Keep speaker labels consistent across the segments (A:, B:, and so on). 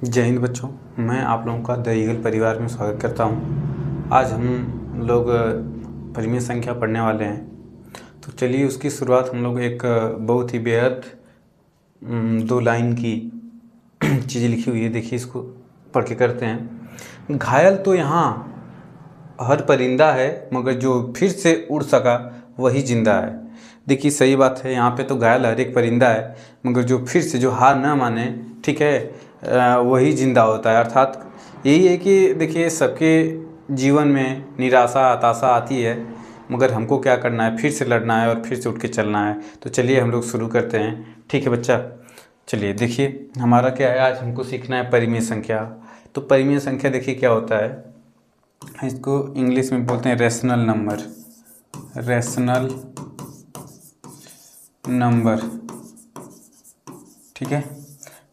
A: जय हिंद बच्चों, मैं आप लोगों का द ईगल परिवार में स्वागत करता हूं। आज हम लोग परिमेय संख्या पढ़ने वाले हैं। तो चलिए उसकी शुरुआत हम लोग एक बहुत ही बेहद 2 लाइन की चीज़ लिखी हुई है, देखिए इसको पढ़ के करते हैं। घायल तो यहाँ हर परिंदा है, मगर जो फिर से उड़ सका वही जिंदा है। देखिए सही बात है, यहाँ पे तो घायल हर एक परिंदा है, मगर जो फिर से जो हार ना माने, ठीक है, वही जिंदा होता है। अर्थात यही है कि देखिए सबके जीवन में निराशा हताशा आती है, मगर हमको क्या करना है, फिर से लड़ना है और फिर से उठ के चलना है। तो चलिए हम लोग शुरू करते हैं, ठीक है बच्चा। चलिए देखिए हमारा क्या है, आज हमको सीखना है परिमेय संख्या। तो परिमेय संख्या देखिए क्या होता है, इसको इंग्लिश में बोलते हैं रेशनल नंबर। रेशनल नंबर, ठीक है।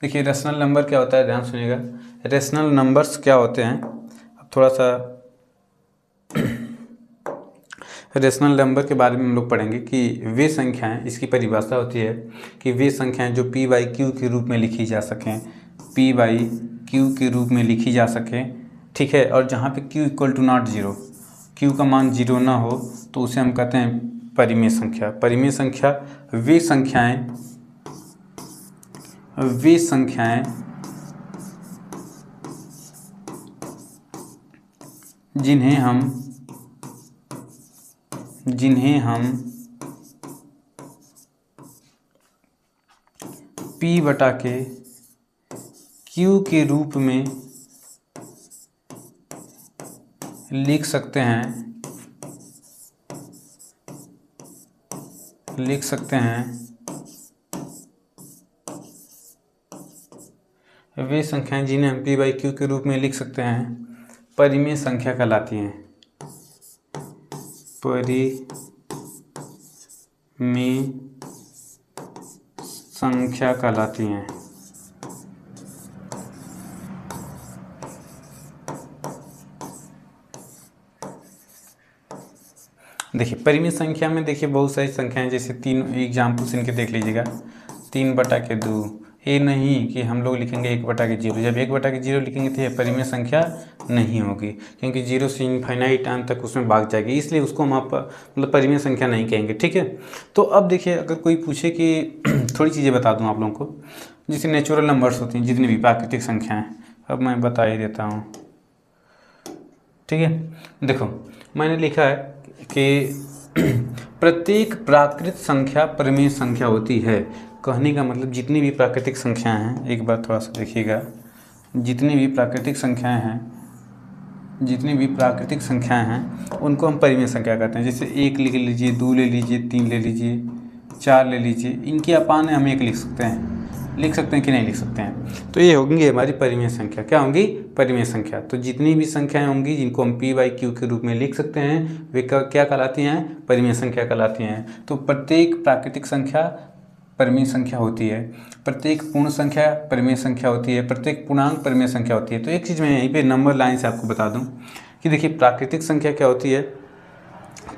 A: देखिए रेशनल नंबर क्या होता है, ध्यान सुनिएगा। रेशनल नंबर्स क्या होते हैं, अब थोड़ा सा रेशनल नंबर के बारे में हम लोग पढ़ेंगे कि वे संख्याएं, इसकी परिभाषा होती है कि वे संख्याएं जो p बाई क्यू के रूप में लिखी जा सकें, p बाई क्यू के रूप में लिखी जा सकें, ठीक है। और जहाँ पे q equal to not zero, q का मान जीरो ना हो, तो उसे हम कहते हैं परिमेय संख्या। परिमेय संख्या वे संख्याएं जिन्हें हम p बटा के q के रूप में लिख सकते हैं। वे संख्याएं जिन्हें हम p बाई क्यू के रूप में लिख सकते हैं परिमेय संख्या कहलाती हैं। परिमेय संख्या कहलाती हैं। देखिए परिमेय संख्या में देखिए बहुत सारी संख्याएं, जैसे 3 एग्जाम्पल्स इनके देख लीजिएगा। 3 बटा के 2, ये नहीं कि हम लोग लिखेंगे 1 बटा के 0। जब 1 बटा के 0 लिखेंगे तो यह परिमेय संख्या नहीं होगी, क्योंकि 0 से इनफाइनाइट टाइम तक उसमें भाग जाएगी, इसलिए उसको हम आप मतलब परिमेय संख्या नहीं कहेंगे, ठीक है। तो अब देखिए अगर कोई पूछे कि थोड़ी चीज़ें बता दूँ आप लोगों को, जैसे नेचुरल नंबर्स होती हैं, जितनी भी प्राकृतिक संख्याएँ, अब मैं बता ही देता हूँ, ठीक है। देखो मैंने लिखा है कि प्रत्येक प्राकृत संख्या परिमेय संख्या होती है। कहने का मतलब जितनी भी प्राकृतिक संख्याएं हैं, एक बार थोड़ा सा देखिएगा, जितनी भी प्राकृतिक संख्याएं हैं उनको हम परिमेय संख्या कहते हैं। जैसे 1 लिख लीजिए, 2 ले लीजिए, 3 ले लीजिए, 4 ले लीजिए, इनके अपान हम 1 लिख सकते हैं कि नहीं लिख सकते हैं। तो ये होंगी हमारी परिमेय संख्या। क्या होंगी? परिमेय संख्या। तो जितनी भी संख्याएं होंगी जिनको हम p बाई क्यू के रूप में लिख सकते हैं, वे क्या कहलाती हैं? परिमेय संख्या कहलाती हैं। तो प्रत्येक प्राकृतिक संख्या परिमेय संख्या होती है, प्रत्येक पूर्ण संख्या परिमेय संख्या होती है, प्रत्येक पूर्णांक परिमेय संख्या होती है। तो एक चीज़ मैं यहीं पे नंबर लाइन से आपको बता दूं कि देखिए प्राकृतिक संख्या क्या होती है,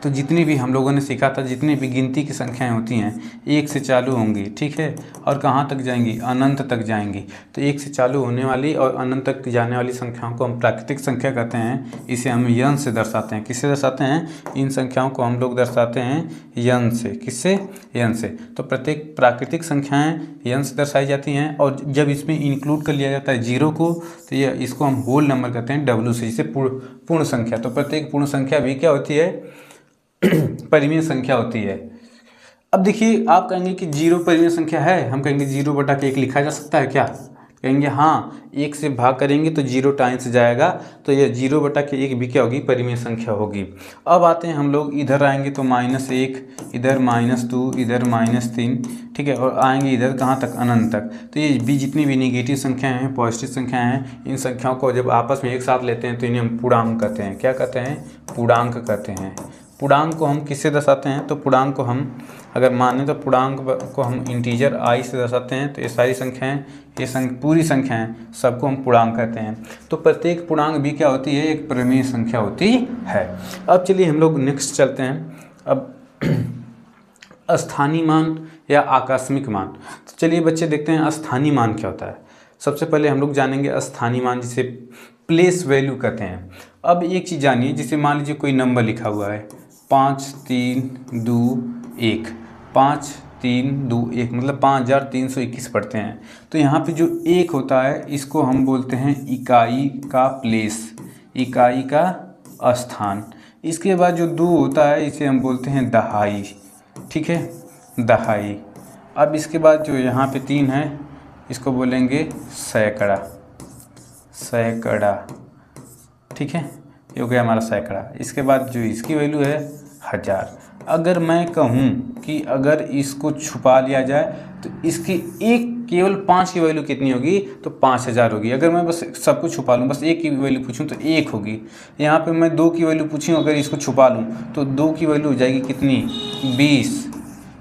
A: तो जितनी भी हम लोगों ने सीखा था, जितनी भी गिनती की संख्याएं होती हैं 1 से चालू होंगी, ठीक है, और कहाँ तक जाएंगी? अनंत तक जाएंगी। तो 1 से चालू होने वाली और अनंत तक जाने वाली संख्याओं को हम प्राकृतिक संख्या कहते हैं। इसे हम यन से दर्शाते हैं। किससे दर्शाते हैं? इन संख्याओं को हम लोग दर्शाते हैं यन से। किससे? यन से। तो प्रत्येक प्राकृतिक संख्याएँ यन से दर्शाई जाती हैं, और जब इसमें इंक्लूड कर लिया जाता है 0 को, तो ये इसको हम होल नंबर कहते हैं, W से, जिसे पूर्ण संख्या। तो प्रत्येक पूर्ण संख्या भी क्या होती है? परिमेय संख्या होती है। अब देखिए आप कहेंगे कि 0 परिमेय संख्या है, हम कहेंगे 0 बटा के 1 लिखा जा सकता है क्या? कहेंगे हाँ, 1 से भाग करेंगे तो 0 टाइम्स जाएगा, तो यह 0 बटा के 1 भी क्या होगी? परिमेय संख्या होगी। अब आते हैं हम लोग इधर आएंगे तो -1, इधर -2, इधर -3, ठीक है, और आएंगे इधर कहाँ तक? अनंत तक। तो ये भी जितनी भी निगेटिव संख्याएं हैं, पॉजिटिव संख्याएं हैं, इन संख्याओं को जब आपस में एक साथ लेते हैं तो इन्हें हम पूर्णांक कहते हैं। क्या कहते हैं? पूर्णांक कहते हैं। पूर्णांक को हम किससे दर्शाते हैं? तो पूर्णांक को हम अगर माने तो पूर्णांक को हम इंटीजर i से दर्शाते हैं। तो ये सारी संख्याएं, ये पूरी संख्याएं, सबको हम पूर्णांक कहते हैं। तो प्रत्येक पूर्णांक भी क्या होती है? एक परिमेय संख्या होती है। अब चलिए हम लोग नेक्स्ट चलते हैं। अब स्थानीय मान या आकस्मिक मान। तो चलिए बच्चे देखते हैं स्थानीय मान क्या होता है। सबसे पहले हम लोग जानेंगे स्थानीय मान, जिसे प्लेस वैल्यू कहते हैं। अब एक चीज़ जानिए, जैसे मान लीजिए कोई नंबर लिखा हुआ है 5 3 2 1, 5 3 2 1 मतलब 5321 पढ़ते हैं। तो यहाँ पे जो एक होता है इसको हम बोलते हैं इकाई का प्लेस, इकाई का स्थान। इसके बाद जो 2 होता है इसे हम बोलते हैं दहाई, ठीक है, दहाई। अब इसके बाद जो यहाँ पे 3 है इसको बोलेंगे सैकड़ा, सैकड़ा, ठीक है, ये हो गया हमारा सैकड़ा। इसके बाद जो इसकी वैल्यू है 1000। अगर मैं कहूँ कि अगर इसको छुपा लिया जाए तो इसकी एक केवल 5 की वैल्यू कितनी होगी, तो 5000 होगी। अगर मैं बस सब कुछ छुपा लूँ, बस 1 की वैल्यू पूछूँ तो 1 होगी। यहाँ पे मैं 2 की वैल्यू पूछूँ, अगर इसको छुपा लूँ तो 2 की वैल्यू हो जाएगी कितनी, 20।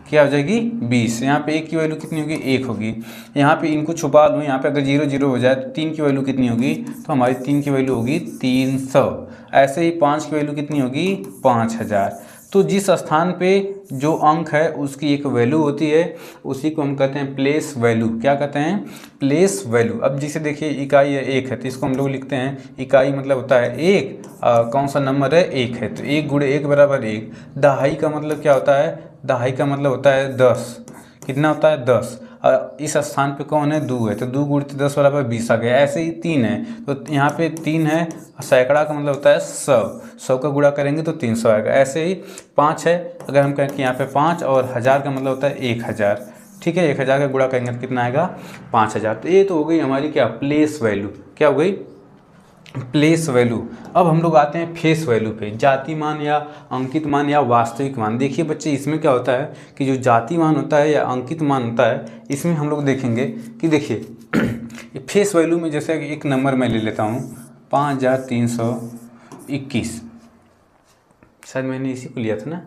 A: क्या हो जाएगी 20। यहाँ पे 1 की वैल्यू कितनी होगी, 1 होगी। यहाँ पे इनको छुपा लूँ, यहाँ पे अगर 0 0 हो जाए तो 3 की वैल्यू कितनी होगी, तो हमारी 3 की वैल्यू होगी 300। ऐसे ही 5 की वैल्यू कितनी होगी, 5000। तो जिस स्थान पे जो अंक है उसकी एक वैल्यू होती है, उसी को हम कहते हैं प्लेस वैल्यू। क्या कहते हैं, प्लेस वैल्यू। अब जिसे देखिए इकाई है 1 है, तो इसको हम लोग लिखते हैं इकाई मतलब होता है 1, कौन सा नंबर है, 1 है, तो 1 × 1 = 1। दहाई का मतलब क्या होता है, दहाई का मतलब होता है 10। कितना होता है, 10। इस स्थान पे कौन है, 2 है, तो 2 × 10 = 20 आ गया। ऐसे ही 3 है, तो यहाँ पे 3 है, सैकड़ा का मतलब होता है 100 का गुणा करेंगे तो 300 आएगा। ऐसे ही 5 है, अगर हम कहें कि यहाँ पे 5 और 1000 का मतलब होता है 1000, ठीक है, 1000 का गुणा करेंगे तो कितना आएगा, 5000। तो ये तो हो गई हमारी क्या, प्लेस वैल्यू। क्या हो गई, प्लेस वैल्यू। अब हम लोग आते हैं फेस वैल्यू पे, जाति मान या अंकित मान या वास्तविक मान। देखिए बच्चे, इसमें क्या होता है कि जो जाति मान होता है या अंकित मान होता है, इसमें हम लोग देखेंगे कि देखिए फेस वैल्यू में जैसे एक नंबर मैं ले लेता हूँ 5321, शायद मैंने इसी को लिया था ना,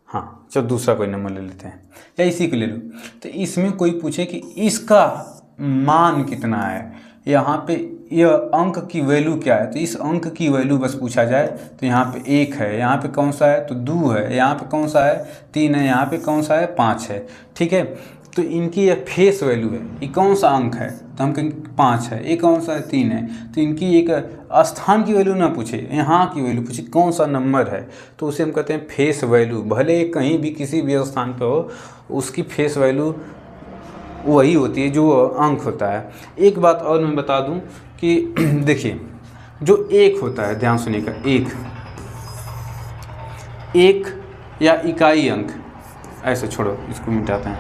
A: हाँ चलो दूसरा कोई नंबर ले लेते हैं या इसी को ले लो। तो इसमें कोई पूछे कि इसका मान कितना है, यहाँ पे यह अंक की वैल्यू क्या है, तो इस अंक की वैल्यू बस पूछा जाए तो यहाँ पे 1 है, यहाँ पे कौन सा है, तो 2 है, यहाँ पे कौन सा है, 3 है, यहाँ पे कौन सा है, 5 है, ठीक है। तो इनकी यह फेस वैल्यू है, ये कौन सा अंक है, तो हम कहेंगे 5 है, ये कौन सा है, 3 है। तो इनकी एक स्थान की वैल्यू ना पूछे, यहाँ की वैल्यू पूछे, कौन सा नंबर है, तो उसे हम कहते हैं फेस वैल्यू। भले कहीं भी किसी भी स्थान पर हो, उसकी फेस वैल्यू वही होती है जो अंक होता है। एक बात और मैं बता दूं कि देखिए जो 1 होता है, ध्यान सुनिएगा, 1 या इकाई अंक, ऐसे छोड़ो इसको मिटाते हैं,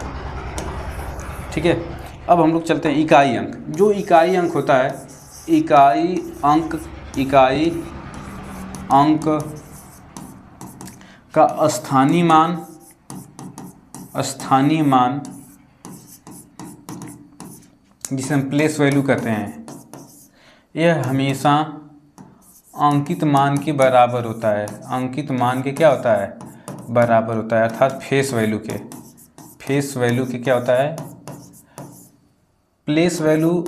A: ठीक है। अब हम लोग चलते हैं इकाई अंक। जो इकाई अंक होता है, इकाई अंक का स्थानीय मान जिसे हम प्लेस वैल्यू कहते हैं, यह हमेशा अंकित मान के बराबर होता है। अंकित मान के क्या होता है, बराबर होता है, अर्थात फेस वैल्यू के क्या होता है, place value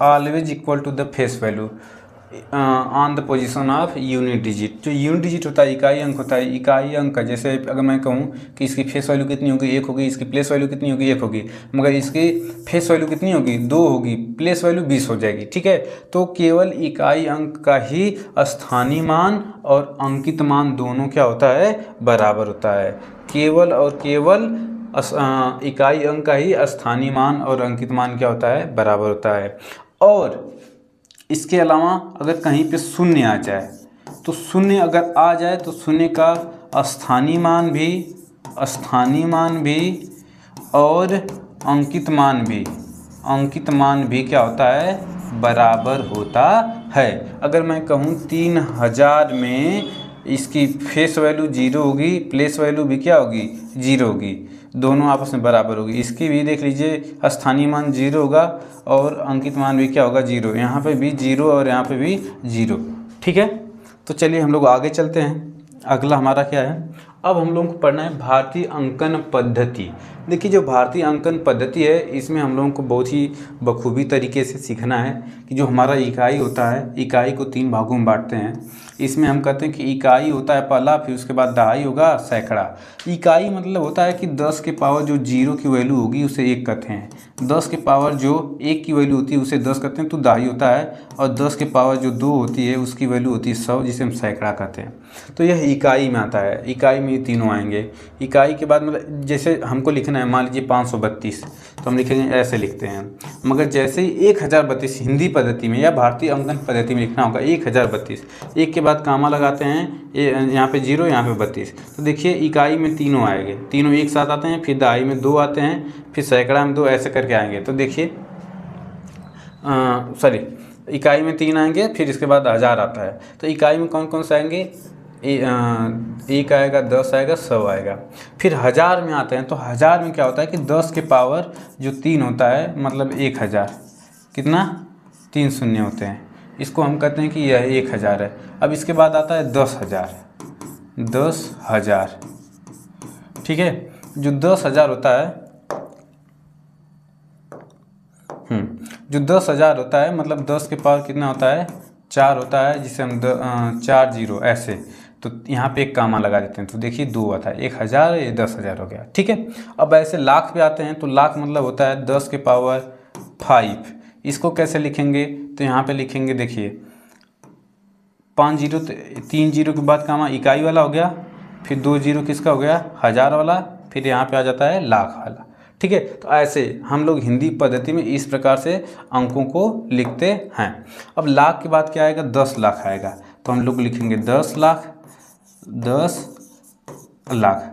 A: always equal to the face value on the position of unit digit. जो यूनिट डिजिट होता है, इकाई अंक होता है, इकाई अंक का जैसे अगर मैं कहूँ कि इसकी फेस वैल्यू कितनी होगी, 1 होगी, इसकी प्लेस वैल्यू कितनी होगी, 1 होगी, मगर इसकी फेस वैल्यू कितनी होगी, 2 होगी, प्लेस वैल्यू 20 हो जाएगी, ठीक है। तो केवल इकाई अंक का ही स्थानीय मान और अंकित मान दोनों क्या होता है, बराबर होता है। केवल और केवल इकाई अंक का ही स्थानीय मान और अंकित मान क्या होता है, बराबर होता है। और इसके अलावा अगर कहीं पे शून्य आ जाए, तो शून्य अगर आ जाए तो शून्य का स्थानीय मान भी और अंकित मान भी क्या होता है, बराबर होता है। अगर मैं कहूँ 3000 में इसकी फेस वैल्यू 0 होगी, प्लेस वैल्यू भी क्या होगी, 0 होगी, दोनों आपस में बराबर होगी। इसकी भी देख लीजिए, स्थानीय मान 0 होगा और अंकित मान भी क्या होगा, 0। यहाँ पे भी 0 और यहाँ पे भी 0, ठीक है। तो चलिए हम लोग आगे चलते हैं। अगला हमारा क्या है, अब हम लोगों को पढ़ना है भारतीय अंकन पद्धति। देखिए जो भारतीय अंकन पद्धति है, इसमें हम लोगों को बहुत ही बखूबी तरीके से सीखना है कि जो हमारा इकाई होता है, इकाई को 3 भागों में बांटते हैं। इसमें हम कहते हैं कि इकाई होता है पहला, फिर उसके बाद दहाई होगा, सैकड़ा। इकाई मतलब होता है कि 10 के पावर जो 0 की वैल्यू होगी उसे 1 कहते हैं, 10 के पावर जो 1 की वैल्यू होती है उसे 10 कहते हैं, तो दहाई होता है। और 10 के पावर जो 2 होती है उसकी वैल्यू होती है 100, जिसे हम सैकड़ा कहते हैं। तो यह इकाई में आता है, इकाई में ये तीनों आएंगे। इकाई के बाद मतलब जैसे हमको लिखना है, मान लीजिए 532, तो हम लिखेंगे ऐसे लिखते हैं। मगर जैसे ही 1032 हिंदी पद्धति में या भारतीय अंकन पद्धति में लिखना होगा 1032, 1 के बाद कामा लगाते हैं, यहाँ पे 0, यहाँ पे 32। तो देखिए इकाई में तीनों आएंगे, तीनों एक साथ आते हैं, फिर दहाई में 2 आते हैं, फिर सैकड़ा में 2, ऐसे करके आएंगे। तो देखिए सॉरी, इकाई में 3 आएंगे, फिर इसके बाद 1000 आता है। तो इकाई में कौन कौन से आएंगे, 1 आएगा, 10 आएगा, 100 आएगा। फिर 1000 में आते हैं, तो 1000 में क्या होता है कि 10 के पावर जो 3 होता है, मतलब 1000, कितना 3 शून्य होते हैं, इसको हम कहते हैं कि यह 1000 है। अब इसके बाद आता है 10,000, 10,000, ठीक है। जो 10,000 होता है, जो 10,000 होता है, मतलब 10 के पावर कितना होता है, 4 होता है, जिसे हम 4 0 ऐसे, तो यहाँ पे एक कामा लगा देते हैं, तो देखिए 2 आता है, 1000, ये 10,000 हो गया, ठीक है। अब ऐसे लाख पे आते हैं, तो लाख मतलब होता है 10 के पावर 5। इसको कैसे लिखेंगे, तो यहाँ पे लिखेंगे, देखिए 5 0, 3 0 के बाद कामा इकाई वाला हो गया, फिर 2 0 किसका हो गया, 1000 वाला, फिर यहाँ पे आ जाता है लाख वाला, ठीक है। तो ऐसे हम लोग हिंदी पद्धति में इस प्रकार से अंकों को लिखते हैं। अब लाख के बाद क्या आएगा, 10 लाख आएगा, तो हम लोग लिखेंगे 10 लाख, 10 लाख।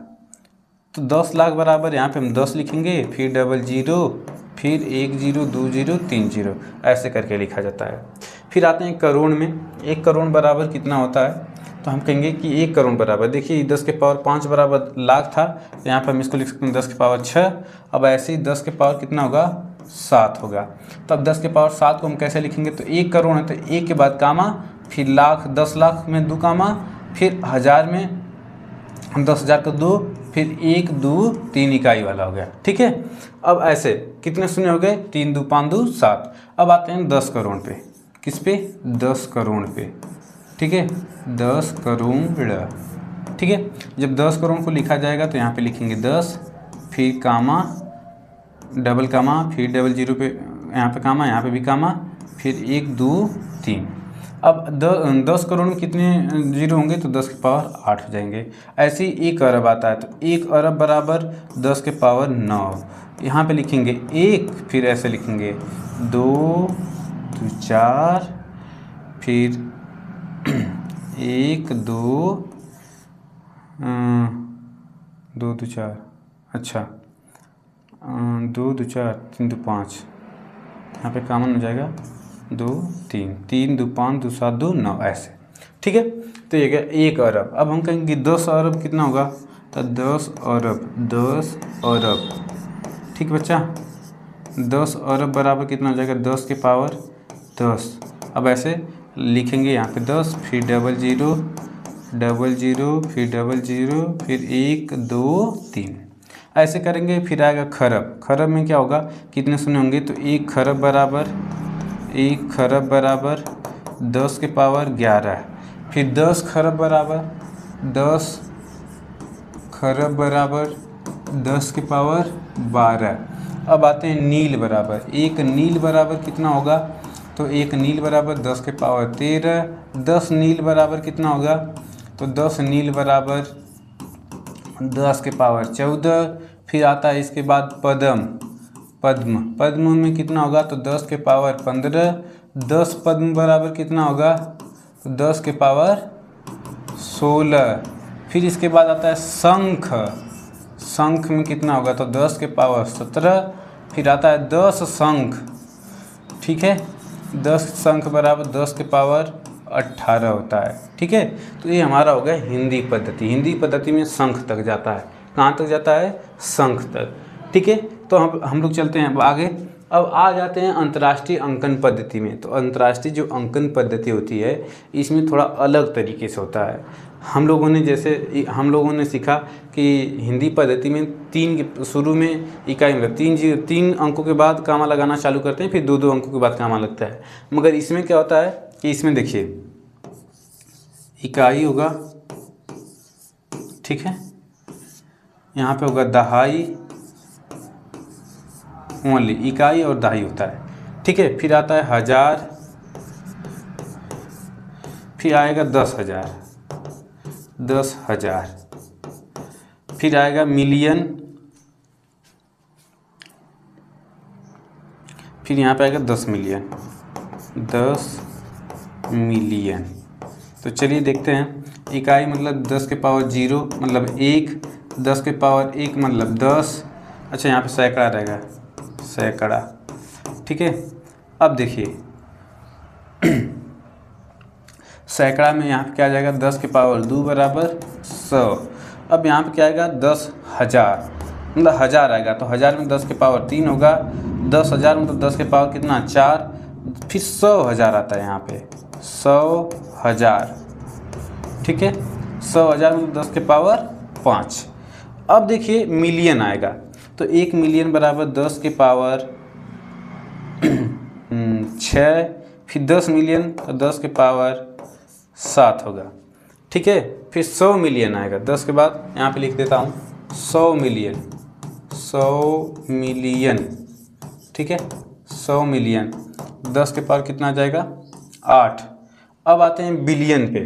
A: तो 10 लाख बराबर यहाँ पे हम 10 लिखेंगे, फिर 00, फिर 1 0 2 0 3 0, ऐसे करके लिखा जाता है। फिर आते हैं करोड़ में। 1 करोड़ बराबर कितना होता है, तो हम कहेंगे कि 1 करोड़ बराबर, देखिए 10 के पावर 5 बराबर लाख था, तो यहाँ पर हम इसको लिख सकते हैं 10 के पावर 6। अब ऐसे ही 10 के पावर कितना होगा, 7 होगा। तो अब 10 के पावर 7 को हम कैसे लिखेंगे, तो 1 करोड़ है, तो 1 के बाद कामा, फिर लाख, 10 लाख में 2 कामा, फिर 1000 में 10,000 का 2, फिर 1 2 3 इकाई वाला हो गया, ठीक है। अब ऐसे कितने शून्य हो गए, 3 2 5 2 7। अब आते हैं 10 करोड़ पे, किस पे, 10 करोड़ पे, ठीक है, 10 करोड़, ठीक है। जब 10 करोड़ को लिखा जाएगा तो यहाँ पे लिखेंगे 10, फिर कामा, डबल कामा, फिर 00 पे यहाँ पे कामा, यहाँ पे भी कामा, फिर 1 2 3। अब 10 करोड़ में कितने 0 होंगे, तो 10 के पावर 8 हो जाएंगे। ऐसे ही 1 अरब आता है, तो 1 अरब बराबर 10 के पावर 9। यहाँ पे लिखेंगे 1, फिर ऐसे लिखेंगे 2 2 4, फिर 1 2 2 2 4, अच्छा 2 2 4 3 2 5, यहाँ पे कॉमन हो जाएगा 2 3 3 2 5 2 7 2 9, ऐसे, ठीक है। तो ये क्या, 1 अरब। अब हम कहेंगे 10 अरब कितना होगा, तो 10 अरब, 10 अरब, ठीक बच्चा। 10 अरब बराबर कितना हो जाएगा, 10 के पावर 10। अब ऐसे लिखेंगे यहाँ पे 10, फिर 00 00, फिर 00, फिर 1 2 3, ऐसे करेंगे। फिर आएगा खरब। खरब में क्या होगा, कितने शून्य होंगे, तो 1 खरब बराबर 1 खरब बराबर 10 के पावर 11, फिर 10 खरब बराबर 10 खरब बराबर 10 के पावर 12। अब आते हैं नील बराबर। 1 नील बराबर कितना होगा, तो 1 नील बराबर 10 के पावर 13। 10 नील बराबर कितना होगा, तो 10 नील बराबर 10 के पावर 14। फिर आता है इसके बाद पद्म। पद्म, पद्म में कितना होगा, तो 10 के पावर 15। 10 पद्म बराबर कितना होगा, तो 10 के पावर 16। फिर इसके बाद आता है शंख। शंख में कितना होगा, तो 10 के पावर 17। फिर आता है 10 शंख, ठीक है। 10 शंख बराबर 10 के पावर 18 होता है, ठीक है। तो ये हमारा हो गया हिंदी पद्धति। हिंदी पद्धति में शंख तक जाता है, कहाँ तक जाता है, शंख तक, ठीक है। तो हम लोग चलते हैं अब आगे। अब आ जाते हैं अंतर्राष्ट्रीय अंकन पद्धति में। तो अंतर्राष्ट्रीय जो अंकन पद्धति होती है, इसमें थोड़ा अलग तरीके से होता है। हम लोगों ने सीखा कि हिंदी पद्धति में 3 शुरू में इकाई मतलब 3 अंकों के बाद कामा लगाना चालू करते हैं, फिर 2 अंकों के बाद कामा लगता है। मगर इसमें क्या होता है कि इसमें देखिए इकाई होगा, ठीक है। यहाँ पे होगा दहाई ओनली, इकाई और दहाई होता है, ठीक है। फिर आता है हजार, फिर आएगा 10,000, 10,000, फिर आएगा मिलियन, फिर यहाँ पे आएगा 10 मिलियन, 10 मिलियन। तो चलिए देखते हैं। इकाई मतलब 10 के पावर 0 मतलब 1, 10 के पावर 1 मतलब 10। अच्छा यहाँ पे सैकड़ा रहेगा, सैकड़ा, ठीक है। अब देखिए सैकड़ा में यहाँ पे क्या आ जाएगा, 10 के पावर 2 बराबर 100। अब यहाँ पे क्या आएगा, 10,000 मतलब 1000 आएगा, तो 1000 में 10 के पावर 3 होगा, 10,000 मतलब 10 के पावर कितना 4, फिर 100,000 आता है यहाँ पे, 100,000, ठीक है। 100,000 मतलब 10 के पावर 5। अब देखिए मिलियन आएगा, तो 1 मिलियन बराबर 10 के पावर 6, फिर 10 मिलियन तो 10 के पावर 7 होगा, ठीक है। फिर 100 मिलियन आएगा, 10 के बाद यहाँ पे लिख देता हूँ 100 मिलियन, 100 मिलियन, ठीक है। 100 मिलियन 10 के पावर कितना आ जाएगा 8। अब आते हैं बिलियन पे,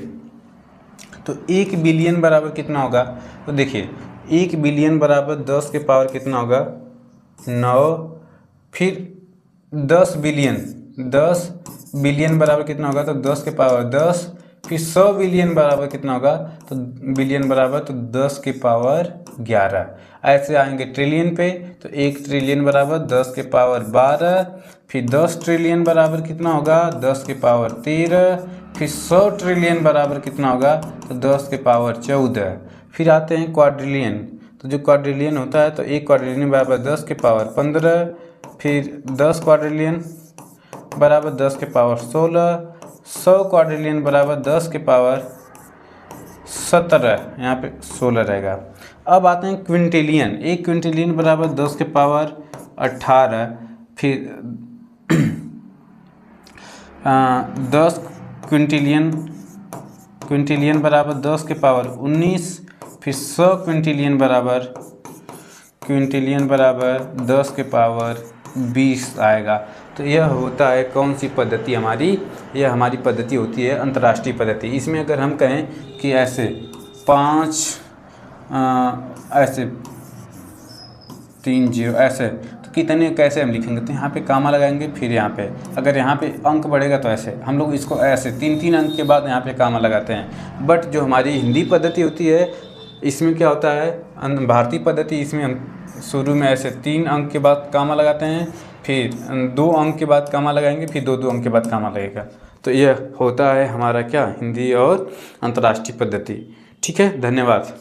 A: तो 1 बिलियन बराबर कितना होगा, तो देखिए 1 बिलियन बराबर 10 के पावर कितना होगा 9, फिर 10 बिलियन, 10 बिलियन बराबर कितना होगा, तो 10 के पावर 10, फिर 100 बिलियन बराबर कितना होगा, तो बिलियन बराबर तो 10 के पावर 11। ऐसे आएंगे ट्रिलियन पे, तो 1 ट्रिलियन बराबर 10 के पावर 12, फिर 10 ट्रिलियन बराबर कितना होगा 10 के पावर 13, फिर 100 ट्रिलियन बराबर कितना होगा, तो 10 के पावर 14। फिर आते हैं क्वाड्रिलियन, तो जो क्वाड्रिलियन होता है तो 1 क्वाड्रिलियन बराबर 10 के पावर 15, फिर 10 क्वाड्रिलियन बराबर 10 के पावर 16, 100 क्वाड्रिलियन बराबर 10 के पावर 17, यहाँ पे 16 रहेगा। अब आते हैं क्विंटिलियन, 1 क्विंटिलियन बराबर 10 के पावर 18, फिर 10 क्विंटिलियन, क्विंटिलियन बराबर 10 के पावर 19, फिर 100 क्विंटिलियन बराबर 10 के पावर 20 आएगा। तो यह होता है कौन सी पद्धति हमारी, यह हमारी पद्धति होती है अंतर्राष्ट्रीय पद्धति। इसमें अगर हम कहें कि ऐसे 5 ऐसे 3 0 ऐसे, तो कितने कैसे हम लिखेंगे, तो यहाँ पे कामा लगाएंगे, फिर यहाँ पे अगर यहाँ पे अंक बढ़ेगा तो ऐसे हम लोग इसको ऐसे 3 अंक के बाद यहाँ पे कामा लगाते हैं। बट जो हमारी हिंदी पद्धति होती है इसमें क्या होता है, भारतीय पद्धति, इसमें हम शुरू में ऐसे 3 अंक के बाद कामा लगाते हैं, फिर 2 अंक के बाद कामा लगाएंगे, फिर 2 अंक के बाद कामा लगेगा। तो यह होता है हमारा क्या, हिंदी और अंतर्राष्ट्रीय पद्धति। ठीक है, धन्यवाद।